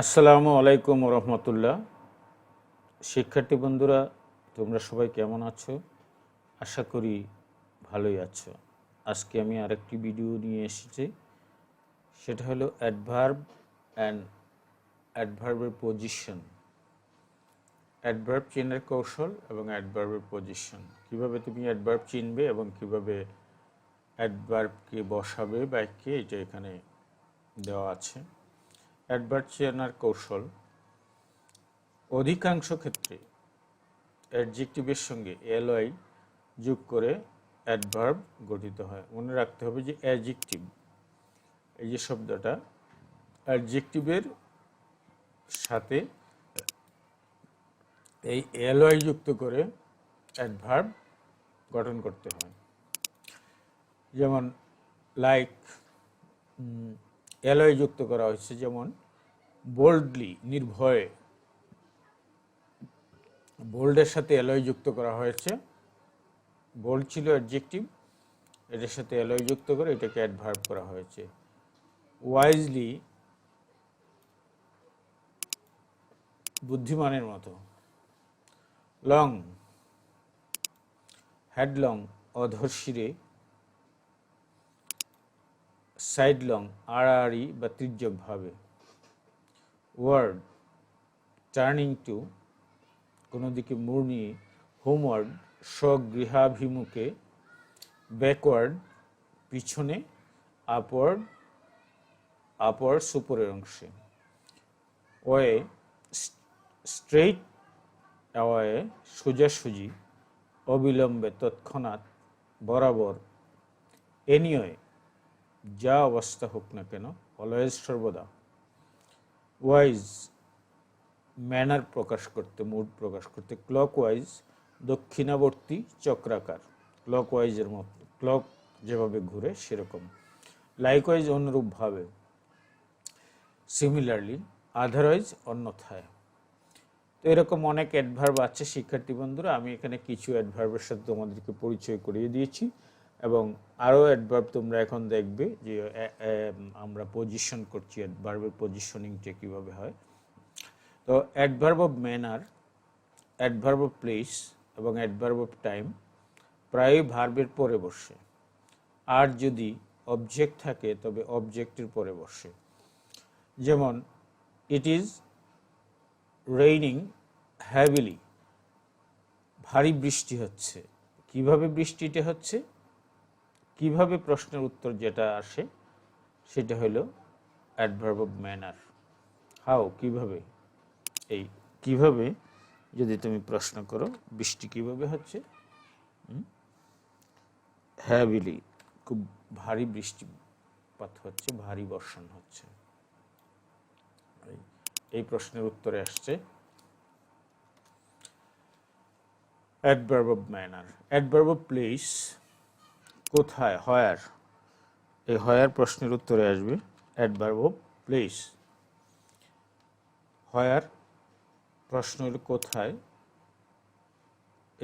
আসসালামু আলাইকুম রহমতুল্লাহ। শিক্ষার্থী বন্ধুরা, তোমরা সবাই কেমন আছো? আশা করি ভালোই আছো। আজকে আমি আরেকটি ভিডিও নিয়ে এসেছি, সেটা হলো অ্যাডভার্ব অ্যান্ড অ্যাডভার্বের পজিশন, অ্যাডভার্ব চেনার কৌশল এবং অ্যাডভার্বের পজিশন। কিভাবে তুমি অ্যাডভার্ব চিনবে এবং কিভাবে অ্যাডভার্বকে বসাবে বাক্যে, এটা এখানে দেওয়া আছে। অ্যাডভার্ব চেনার কৌশল: অধিকাংশ ক্ষেত্রে অ্যাডজেক্টিভের সঙ্গে এলওয়াই যোগ করে অ্যাডভার্ব গঠিত হয়। মনে রাখতে হবে যে অ্যাডজেক্টিভ, এই যে শব্দটা, অ্যাডজেক্টিভের সাথে এই এলওয়াই যুক্ত করে অ্যাডভার্ব গঠন করতে হয়। যেমন লাইক, এলওয়াই যুক্ত করা হয়েছে, যেমন বোল্ডলি, নির্ভয়ে, বোল্ডের সাথে এলওয়াই যুক্ত করা হয়েছে। বোল্ড ছিল অ্যাডজেক্টিভ, এটার সাথে এলওয়াই যুক্ত করে এটাকে অ্যাডভার্ব করা হয়েছে। ওয়াইজলি, বুদ্ধিমানের মতো। লং, হেডলং, অধর্ষিরে। সাইডলং, আড়াআড়ি বা তির্যকভাবে। ওয়ার্ড, টার্নিং টু, কোনো দিকে মোড় নিয়ে। হোমওয়ার্ড, স্বগৃহাভিমুখে। ব্যাকওয়ার্ড, পিছনে। আপওয়ার্ড, আপওয়ার্ডস, উপরের অংশে। ওয়ে, স্ট্রেইট অ্যাওয়ে, সোজাসুজি। অবিলম্বে, তৎক্ষণাৎ, বরাবর। এনিওয়ে, যা অবস্থা হোক না কেন, অলওয়েজ, সর্বদা। ওয়াইজ, ম্যানার প্রকাশ করতে, মুড প্রকাশ করতে। ক্লকওয়াইজ, দক্ষিণাবর্তী, চক্রাকার। ক্লকওয়াইজের মতো, ক্লক যেভাবে ঘুরে সেরকম। লাইকওয়াইজ, অনুরূপভাবে। সিমিলারলি, আদারওয়াইজ, অন্যথায়। তো এরকম অনেক অ্যাডভার্ব আছে শিক্ষার্থী বন্ধুরা। আমি এখানে কিছু অ্যাডভার্বের সাথে তোমাদেরকে পরিচয় করিয়ে দিয়েছি এবং আরও অ্যাডভার্ব তোমরা এখন দেখবে যে আমরা পজিশন করছি, অ্যাডভার্বের পজিশনিংটা কীভাবে হয়। তো adverb of manner, adverb of place এবং অ্যাডভার্ব অফ টাইম প্রায়ই ভার্বের পরে বসে, আর যদি অবজেক্ট থাকে তবে অবজেক্টের পরে বসে। যেমন ইট ইজ রেইনিং হ্যাভিলি, ভারী বৃষ্টি হচ্ছে। কিভাবে বৃষ্টিটা হচ্ছে, কিভাবে প্রশ্নের উত্তর যেটা আসে সেটা হলো অ্যাডভার্ব অফ ম্যানার। হাউ, কিভাবে। এই কিভাবে যদি তুমি প্রশ্ন করো, বৃষ্টি কিভাবে হচ্ছে, হ্যাভিলি, খুব ভারী বৃষ্টিপাত হচ্ছে, ভারী বর্ষণ হচ্ছে। এই প্রশ্নের উত্তরে আসছে adverb of manner. Adverb of place, কোথায়, হোয়ার। এই হোয়ার প্রশ্নের উত্তরে আসবে অ্যাডভার্ব অফ প্লেস। হোয়ার প্রশ্ন হলো কোথায়,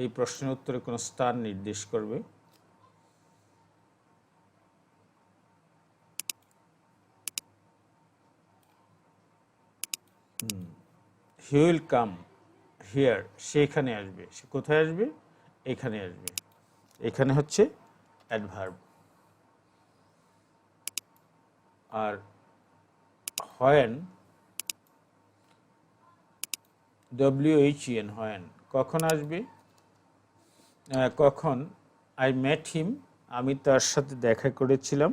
এই প্রশ্নের উত্তরে কোনো স্থান নির্দেশ করবে। হি উইল কাম হিয়ার, সেখানে আসবে। সে কোথায় আসবে, এখানে আসবে। এখানে হচ্ছে অ্যাডভার্ব। আর হোয়েন, WHEN, হোয়েন, কখন আসবে, কখন। আই মেট হিম, আমি তার সাথে দেখা করেছিলাম।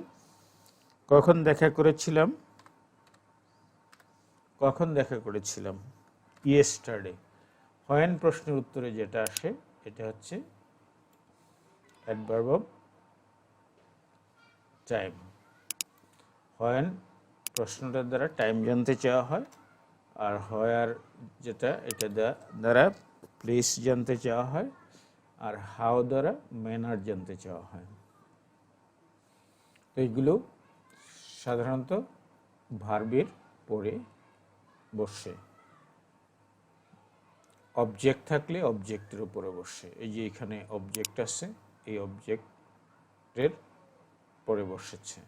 কখন দেখা করেছিলাম, কখন দেখা করেছিলাম, ইয়েস্টারডে। হোয়েন প্রশ্নের উত্তরে যেটা আসে এটা হচ্ছে অ্যাডভার্ব অফ টাইম। হোয়েন প্রশ্নটার দ্বারা টাইম জানতে চাওয়া হয়, আর হোয়ার যেটা, এটা দ্বারা প্লেস জানতে চাওয়া হয়, আর হাউ দ্বারা ম্যানার জানতে চাওয়া হয়। তো এইগুলো সাধারণত ভার্বের পরে বসে। অবজেক্ট থাকলে অবজেক্টের উপরে বসে। এই যে এখানে অবজেক্ট আছে, এই অবজেক্টের পরে বসেছে।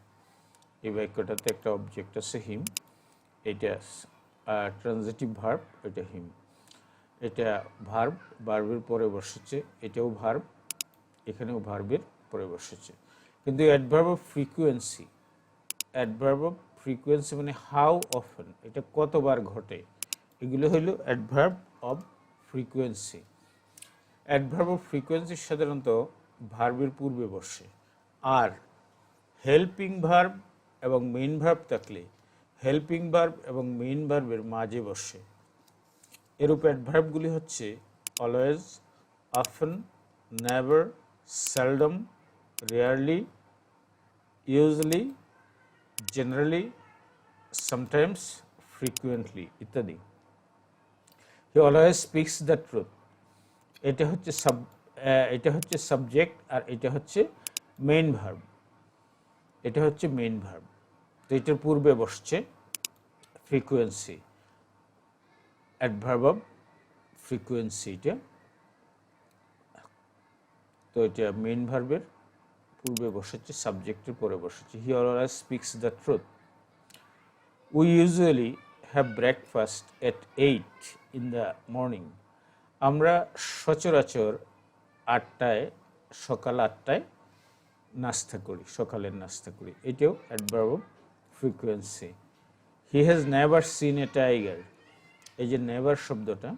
এই বাক্যটাতে একটা অবজেক্ট আছে হিম, এটা ট্রানজিটিভ ভার্ব, এটা হিম। এটা ভার্ব, ভার্বের পরে বসেছে, এটাও ভার্ব, এখানেও ভার্বের পরে বসেছে। কিন্তু adverb of frequency, adverb of frequency মানে হাউ অফেন, এটা কতবার ঘটে, এগুলো হলো adverb of frequency. Adverb of frequency সাধারণত ভার্বের পূর্বে বসে, আর হেল্পিং ভার্ব এবং মেইন ভার্ব থাকলে হেল্পিং ভার্ব এবং মেইন ভার্বের মাঝে বসে। এরূপ অ্যাডভার্বগুলি হচ্ছে always, often, never, seldom, rarely, usually, generally, sometimes, frequently ইত্যাদি। He always speaks the truth, এটা হচ্ছে সাবজেক্ট, আর এটা হচ্ছে মেইন ভার্ব, এটা হচ্ছে মেইন ভার্ব। তো এটার পূর্বে বসছে ফ্রিকুয়েন্সি, অ্যাডভার্ব অফ ফ্রিকুয়েন্সি এটা। তো এটা মেইন ভার্বের পূর্বে বসেছে, সাবজেক্টের পরে বসেছে। হি always speaks the truth. We usually have breakfast at 8 in the morning, আমরা সচরাচর 8টায়, সকাল 8টায় নাস্তা করি, সকালের নাস্তা করি, এটাও adverb of frequency. He has never seen a tiger, এই যে নেভার শব্দটা,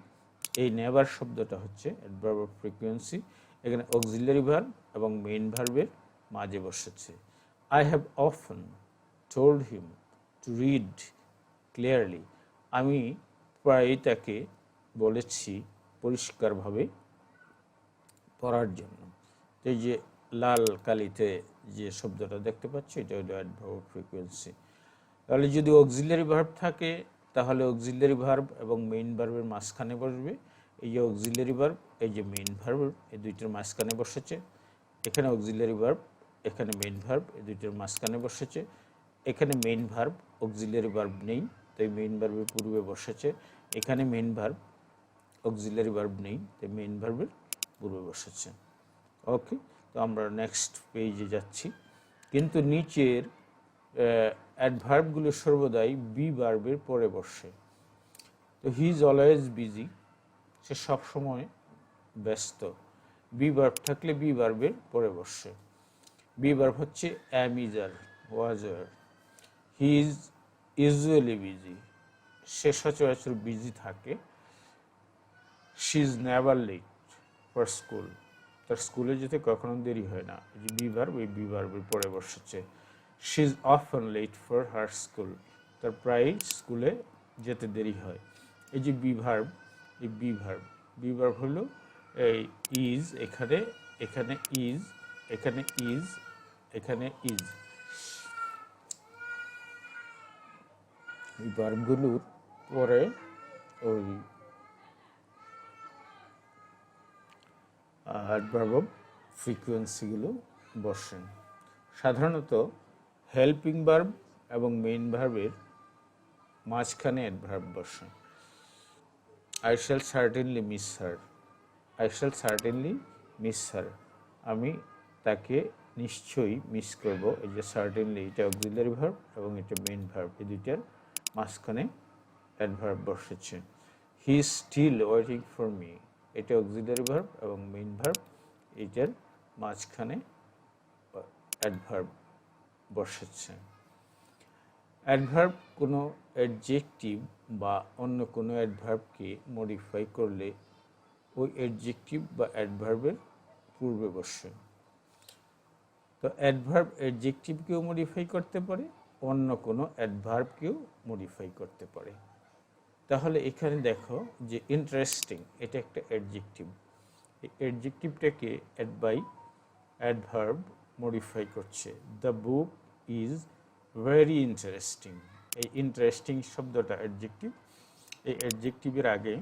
এই নেভার শব্দটা হচ্ছে অ্যাডভার্ব অফ ফ্রিকুয়েন্সি। এখানে অক্সিলারি ভার্ব এবং মেইন ভার্বের মাঝে বসেছে। I have often told him to read clearly, আমি প্রায়ই তাকে বলেছি পরিষ্কারভাবে পড়ার জন্য। এই যে লাল কালিতে যে শব্দটা দেখতে পাচ্ছি, এটা হলো অ্যাডভার্ব অফ ফ্রিকুয়েন্সি। তাহলে যদি অক্সিলারি ভার্ব থাকে, তাহলে অক্সিলারি ভার্ব এবং মেইন ভার্বের মাঝখানে বসবে। এই যে অক্সিলারি ভার্ব, এই যে মেইন ভার্ব, এই দুইটার মাঝখানে বসেছে। এখানে অক্সিলারি ভার্ব, এখানে মেইন ভার্ব, এই দুইটার মাঝখানে বসেছে। এখানে মেইন ভার্ব, অক্সিলারি ভার্ব নেই, তাই মেইন ভার্বের পূর্বে বসেছে। এখানে মেইন ভার্ব, অক্সিলারি ভার্ব নেই, তাই মেইন ভার্বের পূর্বে বসেছে। ওকে, তো আমরা নেক্সট পেজে যাচ্ছি। কিন্তু নিচের অ্যাডভার্বগুলো সর্বদাই বি ভার্বের পরে বসে। তো হি ইজ অলওয়েজ বিজি, সে সবসময় ব্যস্ত। বি ভার্ব থাকলে বি ভার্বের পরে বসে। বি ভার্ব হচ্ছে am, is, are, was, were. He is usually busy, সে সচরাচর বিজি থাকে। She is never late for school, তার স্কুলে যেতে কখনো দেরি হয় না। এই যে বি ভার্ব, এই বি ভার্বের পরে বসেছে। She is often late for her school, তার প্রায়ই স্কুলে যেতে দেরি হয়। এই যে বি ভার্ব, এই বি ভার্ব, বি ভার্ব হলো এই ইজ, এখানে, এখানে ইজ, এখানে ইজ, এখানে ইজ। এই ভার্বগুলোর পরে ওই অ্যাডভার্ব অফ ফ্রিকুয়েন্সিগুলো বসে। সাধারণত হেল্পিং ভার্ব এবং মেইন ভার্বের মাঝখানে অ্যাডভার্ব বসে। I shall certainly miss her, I shall certainly miss her, আমি তাকে নিশ্চয়ই মিস করব। এই যে সার্টেনলি, এটা অক্সিলারি ভার্ব এবং এটা মেইন ভার্ব, এই দুইটার মাঝখানে অ্যাডভার্ব বসেছে। He is still waiting for me, এটা অক্সিলারি ভার্ব এবং মেইন ভার্ব, এইটার মাঝখানে অ্যাডভার্ব বসেছে। অ্যাডভার্ব কোনো অ্যাডজেক্টিভ বা অন্য কোনো অ্যাডভার্বকে মডিফাই করলে ওই অ্যাডজেক্টিভ বা অ্যাডভার্বের পূর্বে বসে। তো অ্যাডভার্ব অ্যাডজেক্টিভকেও মডিফাই করতে পারে, অন্য কোনো অ্যাডভার্বকেও মডিফাই করতে পারে। তাহলে এখানে দেখো যে ইন্টারেস্টিং, এটা একটা অ্যাডজেক্টিভ। এই অ্যাডজেক্টিভটাকে অ্যাডভার্ব মডিফাই করছে। The book is very interesting, এই ইন্টারেস্টিং শব্দটা অ্যাডজেক্টিভ। এই অ্যাডজেক্টিভের আগে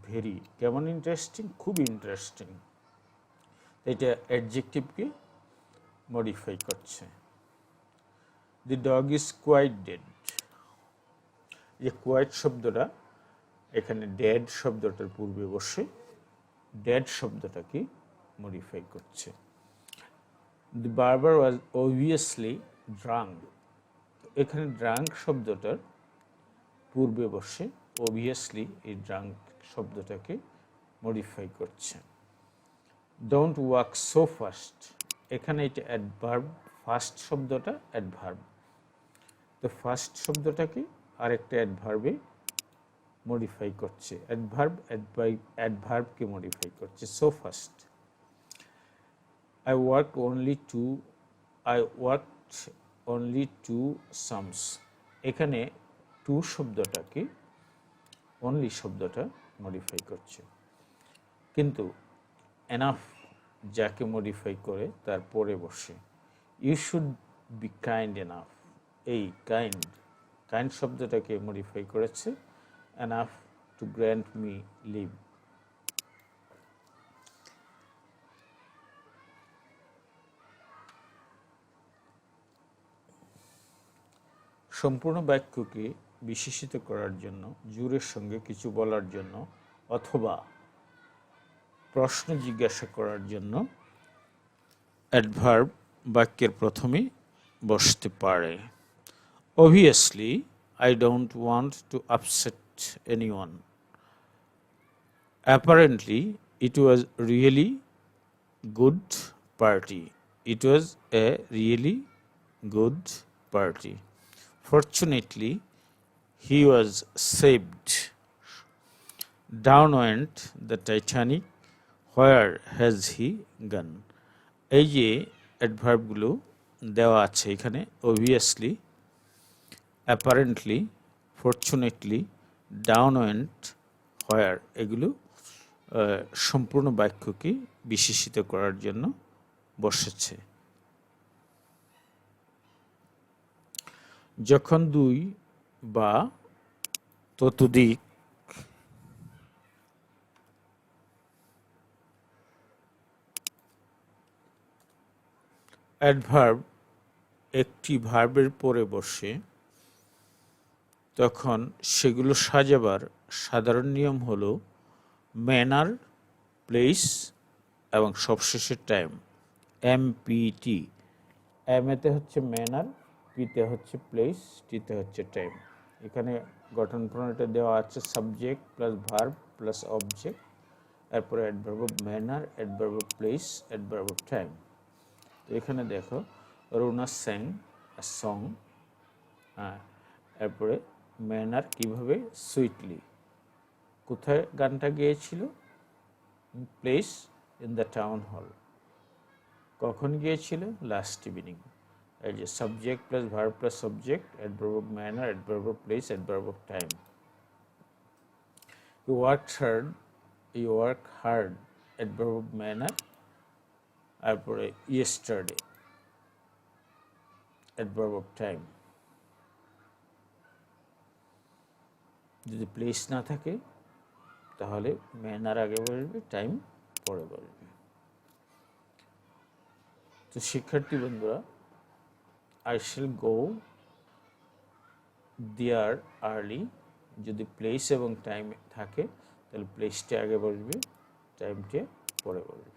ভেরি, কেমন ইন্টারেস্টিং, খুব ইন্টারেস্টিং, এটা অ্যাডজেক্টিভকে মডিফাই করছে। The dog is quite dead, যে কোয়াইট শব্দটা এখানে ডেড শব্দটার পূর্বে বসে ডেড শব্দটাকে মডিফাই করছে। দি বার্বার ওয়াজ অবভিয়াসলি ড্রাঙ্ক, এখানে ড্রাঙ্ক শব্দটার পূর্বে বসে অবভিয়াসলি এই ড্রাঙ্ক শব্দটাকে মডিফাই করছে। ডোন্ট ওয়াক সো ফাস্ট, এখানে এটা অ্যাডভার্ব, ফাস্ট শব্দটা অ্যাডভার্ব, তো ফাস্ট শব্দটাকে আরেকটা অ্যাডভার্বে মডিফাই করছে, অ্যাডভার্বকে মডিফাই করছে, so fast. I worked only two sums, এখানে টু শব্দটাকে অনলি শব্দটা মডিফাই করছে, কিন্তু এনাফ যাকে মডিফাই করে তার পরে বসে you should be kind enough, এই কাইন্ড শব্দটাকে মডিফাই করেছে enough to grant me leave. সম্পূর্ণ বাক্যকে বিশেষিত করার জন্য, জোরের সঙ্গে কিছু বলার জন্য অথবা প্রশ্ন জিজ্ঞাসা করার জন্য অ্যাডভার্ব বাক্যের প্রথমে বসতে পারে। Obviously, I don't want to upset anyone. Apparently, it was really good party. It was a really good party. Fortunately, he was saved. Down went the Titanic. Where has he gone? এই যে অ্যাডভার্বগুলো দেওয়া আছে এখানে, obviously, apparently, fortunately, down went, where, এগুলো সম্পূর্ণ বাক্যকে বিশেষিত করার জন্য বসেছে। যখন দুই বা ততোধিক অ্যাডভার্ব একটি ভার্বের পরে বসে তখন সেগুলো সাজাবার সাধারণ নিয়ম হলো ম্যানার, প্লেস এবং সবশেষে টাইম, MPT। এতে হচ্ছে ম্যানার, পিতে হচ্ছে প্লেস, টিতে হচ্ছে টাইম। এখানে গঠন প্রণয়টা দেওয়া আছে subject plus verb plus object, এরপরে adverb of manner, adverb of place, adverb of time. তো এখানে দেখো রুনা স্যাং আ সং, এরপরে ম্যানার কিভাবে সুইটলি, কোথায় গানটা গিয়েছিল, place in the town hall, কখন গিয়েছিল, লাস্ট ইভিনিং। এই যে subject plus verb plus subject, adverb of manner, adverb of place, adverb of time. You work hard, adverb of manner, তারপরে ইয়েস্টারডে, অ্যাডভার্ব অফ টাইম। যদি place না থাকে তাহলে manner আগে বলবে, টাইম পরে বলবে। তো শিক্ষার্থী বন্ধুরা, I shall go there early, যদি প্লেস এবং টাইম থাকে তাহলে প্লেসটা আগে বলবে, টাইমটা পরে বলবে।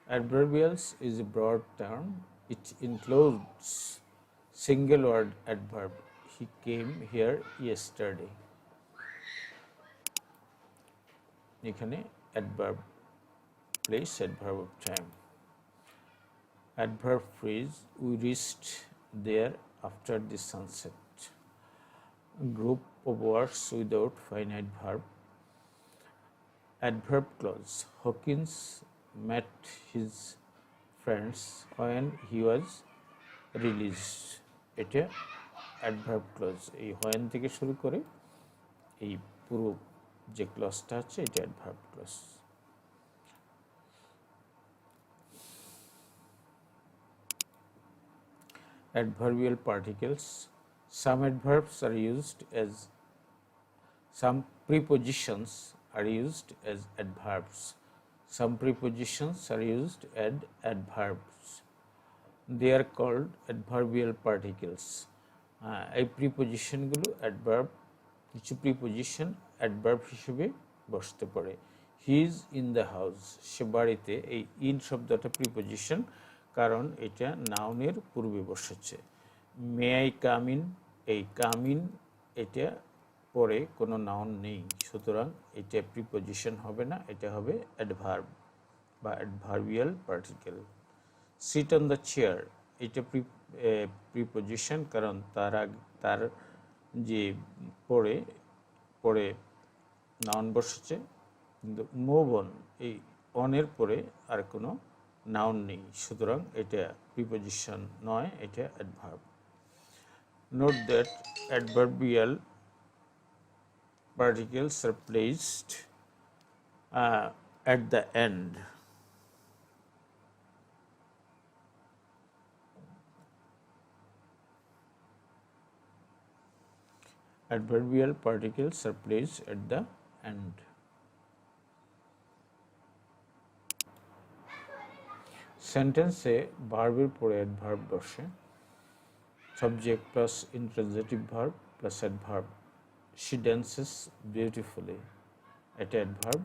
Adverbials is a broad term. It includes single word adverb. He came here yesterday. এখানে adverb place, adverb of time. Adverb phrase, we reached there after the sunset. Group of words without finite verb. Adverb clause, Hawkins met his friends when he was released. এটা adverb clause, এই when থেকে শুরু করে এই পুরো যে ক্লজটা আছে এটা adverb clause. Adverbial particles, some adverbs are used as, some prepositions are used as adverbs. Some prepositions are used as adverbs. They are called adverbial particles. এই প্রিপোজিশনগুলো অ্যাডভার্ব, কিছু প্রিপোজিশন অ্যাডভার্ব হিসেবে বসতে পারে। He is in the house, সে বাড়িতে, এই in শব্দটা প্রিপোজিশন, কারণ এটা নাউনের পূর্বে বসেছে। মে আই কাম ইন, এই কাম ইন এটা পরে কোনো নাউন নেই, সুতরাং এটা প্রিপোজিশন হবে না, এটা হবে অ্যাডভার্ব বা adverbial particle. Sit on the chair, এটা প্রিপোজিশন, কারণ তার যে পরে পরে নাউন বসেছে, কিন্তু মুভ অন, এই অনের পরে আর কোনো নাউন নেই, সুতরাং এটা প্রিপোজিশন নয়, এটা adverb. Note that adverbial particles are placed at the end. Adverbial particles are placed at the end. সেন্টেন্সে ভার্বের পরে অ্যাডভার্ব বসে, subject plus intransitive verb plus adverb. She dances beautifully, এটা অ্যাডভার্ব।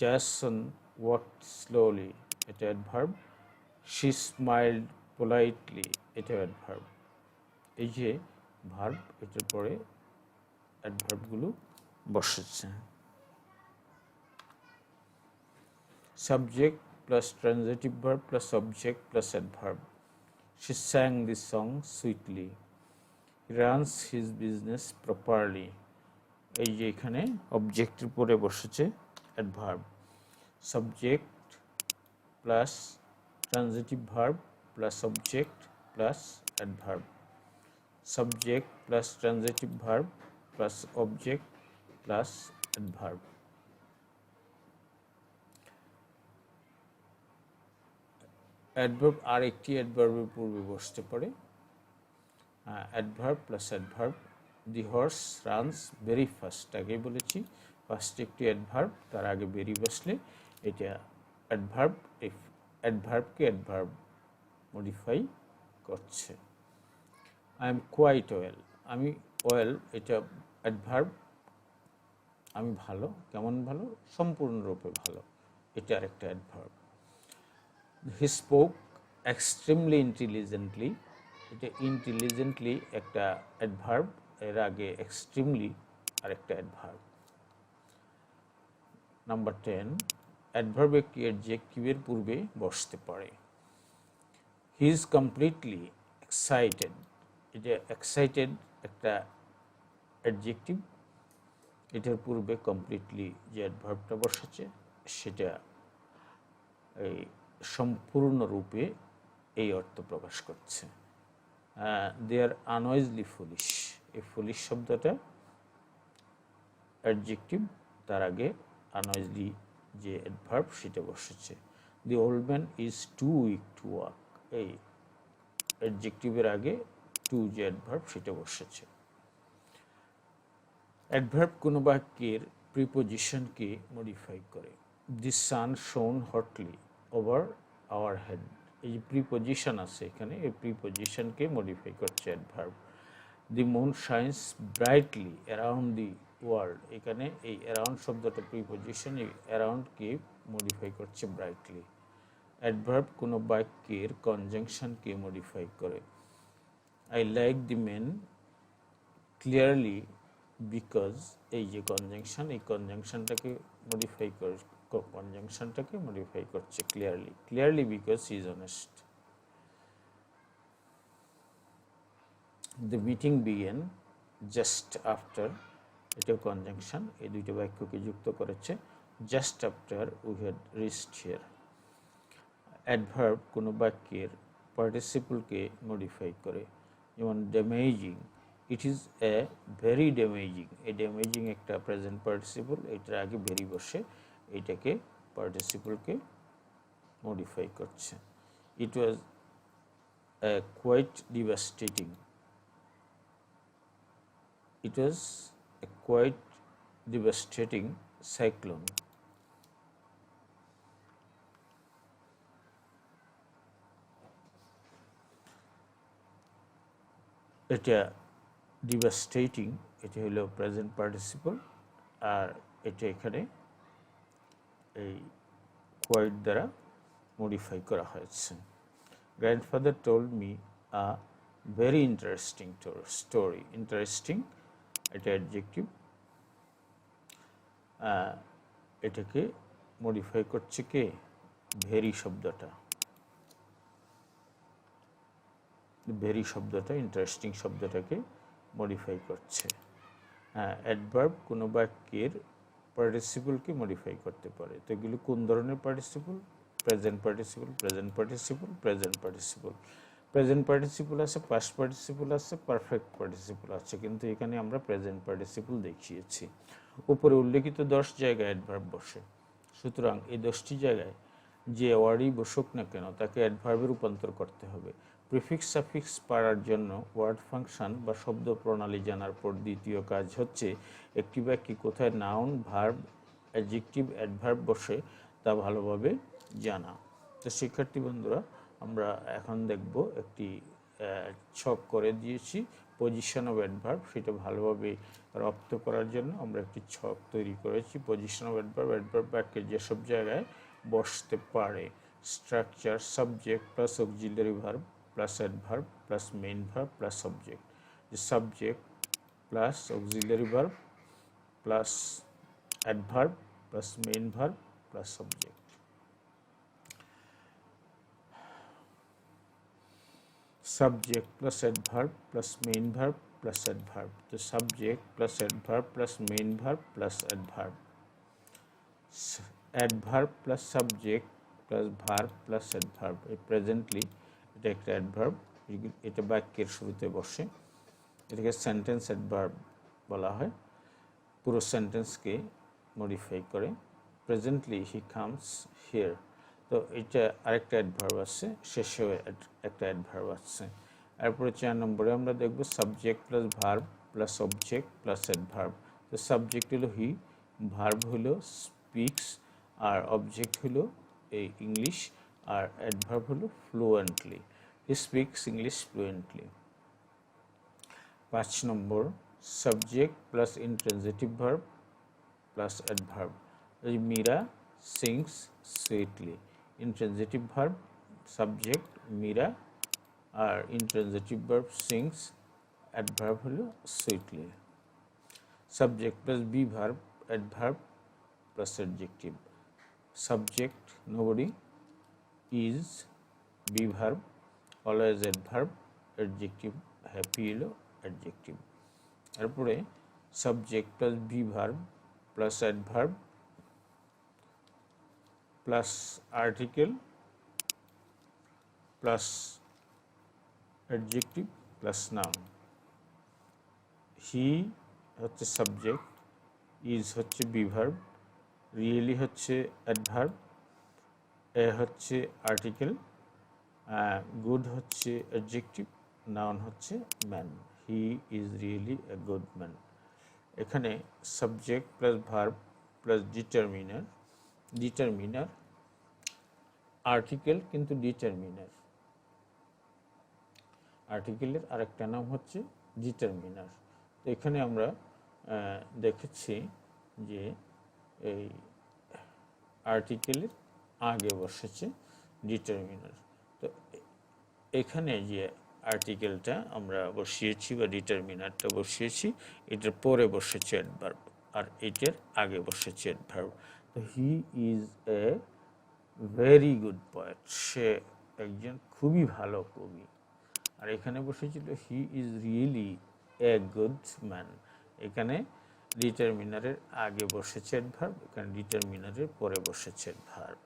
Jason walked slowly, এটা adverb. She smiled politely, এটা adverb. এই যে verb, এটার পরে অ্যাডভার্বগুলো বসেছে। Subject plus transitive verb plus object plus adverb. She sang this song sweetly. He runs his business properly. এই যে এখানে অবজেক্টের পরে বসেছে adverb. Subject plus transitive verb plus object plus adverb. Subject plus transitive verb plus object plus adverb. Adverb আর একটি অ্যাডভার্বের পূর্বে বসতে পারে, adverb plus adverb. The horse runs very fast, আগেই বলেছি ফার্স্ট একটি অ্যাডভার্ব, তার আগে ভেরি বসলে এটা অ্যাডভার্ব। এই অ্যাডভার্বকে অ্যাডভার্ব মডিফাই করছে। আই এম কোয়াইট ওয়েল, আমি ওয়েল এটা অ্যাডভার্ব, আমি ভালো, কেমন ভালো, সম্পূর্ণরূপে ভালো, এটা আরেকটা adverb. He spoke extremely intelligently, এটা ইন্টেলিজেন্টলি একটা অ্যাডভার্ব, এর আগে এক্সট্রিমলি আরেকটা অ্যাডভার্ব। নাম্বার 10, অ্যাডভার্ব একটি অ্যাডজেক্টিভের পূর্বে বসতে পারে। হি ইজ কমপ্লিটলি এক্সাইটেড, এটা এক্সাইটেড একটা অ্যাডজেক্টিভ, এটার পূর্বে কমপ্লিটলি যে অ্যাডভার্বটা বসেছে সেটা এই সম্পূর্ণরূপে এই অর্থ প্রকাশ করছে। দে আর আনওয়াইজলি ফুলিশ, এই ফুলিশ শব্দটা অ্যাডজেক্টিভ, তার আগে আনওয়াইজলি যে অ্যাডভার্ব সেটা বসেছে। The old man is too weak to walk, এই অ্যাডজেক্টিভের আগে টু যে অ্যাডভার্ব সেটা বসেছে। অ্যাডভার্ব কোনো বাক্যের প্রিপোজিশনকে মডিফাই করে। দি সান শোন হটলি ওভার আওয়ার হেড, এই যে প্রিপোজিশন আছে এখানে, এই প্রিপোজিশনকে মডিফাই করছে adverb. The moon shines brightly around the world, এখানে এই অ্যারাউন্ড শব্দটা প্রিপোজিশন, এই অ্যারাউন্ডকে মডিফাই করছে ব্রাইটলি। অ্যাডভার্ব কোনো বাক্যের কনজাংশনকে মডিফাই করে। I like the men clearly because, এই যে কনজাংশন, এই কনজাংশনটাকে মডিফাই করছে clearly because he is honest. The meeting began just after, এটাও কনজাংশন, এই দুইটা বাক্যকে যুক্ত করেছে। Just after we had reached here. Adverb কোনো বাক্যের পার্টিসিপলকে মডিফাই করে, যেমন damaging, it is a very damaging, এই ড্যামেজিং একটা প্রেজেন্ট পার্টিসিপল, এটার আগে ভেরি বসে এইটাকে পার্টিসিপলকে মডিফাই করছে। ইট ওয়াজ এ কোয়াইট ডিভাস্টেটিং, ইট ওয়াজ এ কোয়াইট ডিভাস্টেটিং সাইক্লোন। এটা ডিভাস্টেটিং, এটা হলো প্রেজেন্ট পার্টিসিপল, আর এটা এখানে এই কোয়াইট দ্বারা মডিফাই করা হয়েছে। Grandfather told me a very interesting story. Interesting এটা অ্যাডজেক্টিভ, এটাকে মডিফাই করছে কে? ভেরি শব্দটা। ভেরি শব্দটা ইন্টারেস্টিং শব্দটাকে মডিফাই করছে। অ্যাডভার্ব কোনো বাক্যের পার্টিসিপলকে মডিফাই করতে পারে। তো এগুলো কোন ধরনের participle? Present participle, present participle, present participle. Present participle আছে, পাস্ট পার্টিসিপল আছে, পারফেক্ট পার্টিসিপল আছে, কিন্তু এখানে আমরা প্রেজেন্ট পার্টিসিপল দেখিয়েছি। উপরে উল্লেখিত 10 জায়গায় অ্যাডভার্ব বসে, সুতরাং এই 10টি জায়গায় যে ওয়ার্ডই বসুক না কেন তাকে অ্যাডভার্বে রূপান্তর করতে হবে। প্রিফিক্স সাফিক্স পাওয়ার জন্য ওয়ার্ড ফাংশন বা শব্দ প্রণালী জানার পর দ্বিতীয় কাজ হচ্ছে একটি বাক্যে কোথায় নাউন, ভার্ব, অ্যাডজেক্টিভ, অ্যাডভার্ব বসে তা ভালোভাবে জানা। তো শিক্ষার্থী বন্ধুরা, আমরা এখন দেখব একটি ছক করে দিয়েছি পজিশন অফ অ্যাডভার্ব, সেটা ভালোভাবে রপ্ত করার জন্য আমরা একটি ছক তৈরি করেছি। পজিশন অফ অ্যাডভার্ব, অ্যাডভার্ব বাক্যের যেসব জায়গায় বসতে পারে। Structure: subject plus auxiliary verb plus adverb plus main verb plus subject. Subject plus auxiliary verb plus adverb plus main verb plus subject. Subject plus adverb plus main verb plus adverb. The subject plus adverb plus main verb plus adverb. Adverb plus subject plus verb plus adverb. Presently এটা একটা adverb, এটা বাক্যের শুরুতে বসে, এটাকে sentence adverb বলা হয়। পুরো সেন্টেন্সকে মডিফাই করে। প্রেজেন্টলি হি কামস হিয়ার, তো এটা আরেকটা অ্যাডভার্ব আছে, শেষেও একটা অ্যাডভার্ব আছে। এরপরে 4 নম্বরে আমরা দেখব subject plus verb plus object plus adverb. তো সাবজেক্ট হলো হি, ভার্ব হলো স্পিক্স, আর অবজেক্ট হলো এই ইংলিশ, আর অ্যাডভার্ব হলো fluently. He speaks English fluently. 5 নম্বর subject plus intransitive verb plus adverb. Meera sings sweetly. Intransitive verb subject Meera, আর ইন্ট্রানজিটিভ ভার্ব সিংস, অ্যাডভার্ব হলো sweetly. Subject plus be verb, adverb plus adjective. Subject nobody, is be verb, always adverb, adjective happy হলো adjective. এরপরে subject plus be verb plus adverb plus article plus adjective plus noun. He হচ্ছে subject, is হচ্ছে be verb, really হচ্ছে adverb, a হচ্ছে article, good হচ্ছে adjective, noun হচ্ছে man. He is really a good man. এখানে subject plus verb plus determiner, determiner article কিন্তু determiner, আর্টিকেলের আরেকটা নাম হচ্ছে ডিটারমিনার। তো এখানে আমরা দেখেছি যে এই আর্টিকেলের আগে বসেছে ডিটারমিনার। তো এখানে যে আর্টিকেলটা আমরা বসিয়েছি বা ডিটারমিনারটা বসিয়েছি, এটার পরে বসেছে অ্যাডভার্ব, আর এটার আগে বসেছে অ্যাডভার্ব। তো he is a very good poet, সে একজন খুবই ভালো কবি। আর এখানে বসেছিল he is really a good man. এখানে ডিটারমিনারের আগে বসেছে অ্যাডভার্ব, এখানে ডিটারমিনারের পরে বসেছে adverb.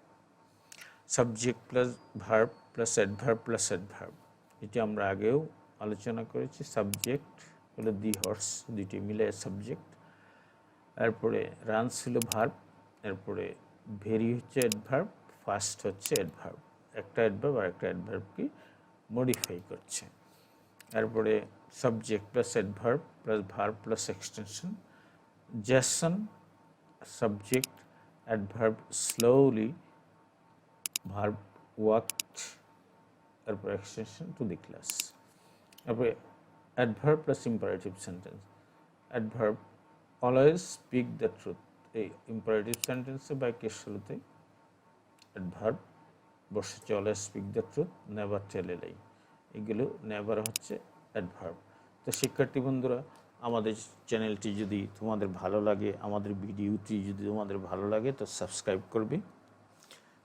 Subject plus verb plus adverb plus adverb, এটি আমরা আগেও আলোচনা করেছি। সাবজেক্ট হলো দি হর্স, দুইটি মিলে সাবজেক্ট। এরপরে রানস হলো ভার্ব, এরপরে ভেরি হচ্ছে অ্যাডভার্ব, ফার্স্ট হচ্ছে অ্যাডভার্ব। একটা অ্যাডভার্ব আর একটা অ্যাডভার্বকে মডিফাই করছে। এরপরে subject plus adverb plus verb plus extension. Jason subject, adverb slowly, verb walked, তারপর এক্সটেনশন টু দি ক্লাস। তারপরে adverb plus imperative sentence. Adverb always speak the truth, এই ইম্পারেটিভ সেন্টেন্সে বাক্যের শুরুতে অ্যাডভার্ব বসেছে always speak the truth, never tell a lie. এগুলো never হচ্ছে adverb. তো শিক্ষার্থী বন্ধুরা, আমাদের চ্যানেলটি যদি তোমাদের ভালো লাগে, আমাদের ভিডিওটি যদি তোমাদের ভালো লাগে, তো সাবস্ক্রাইব করবে,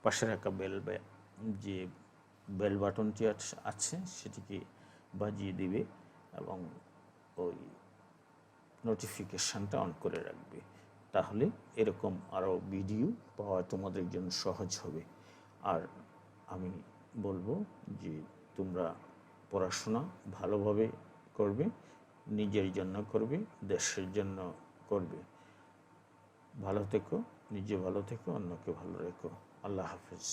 পাশে রাখা যে বেল বাটনটি আছে সেটিকে বাজিয়ে দিবে এবং ওই নোটিফিকেশানটা অন করে রাখবে। তাহলে এরকম আরও ভিডিও পাওয়া তোমাদের জন্য সহজ হবে। আর আমি বলবো যে তোমরা পড়াশোনা ভালোভাবে করবে, নিজের জন্য করবে, দেশের জন্য করবে। ভালো থেকো, নিজে ভালো থেকো, অন্যকে ভালো রেখো। আল্লাহ হাফেজ।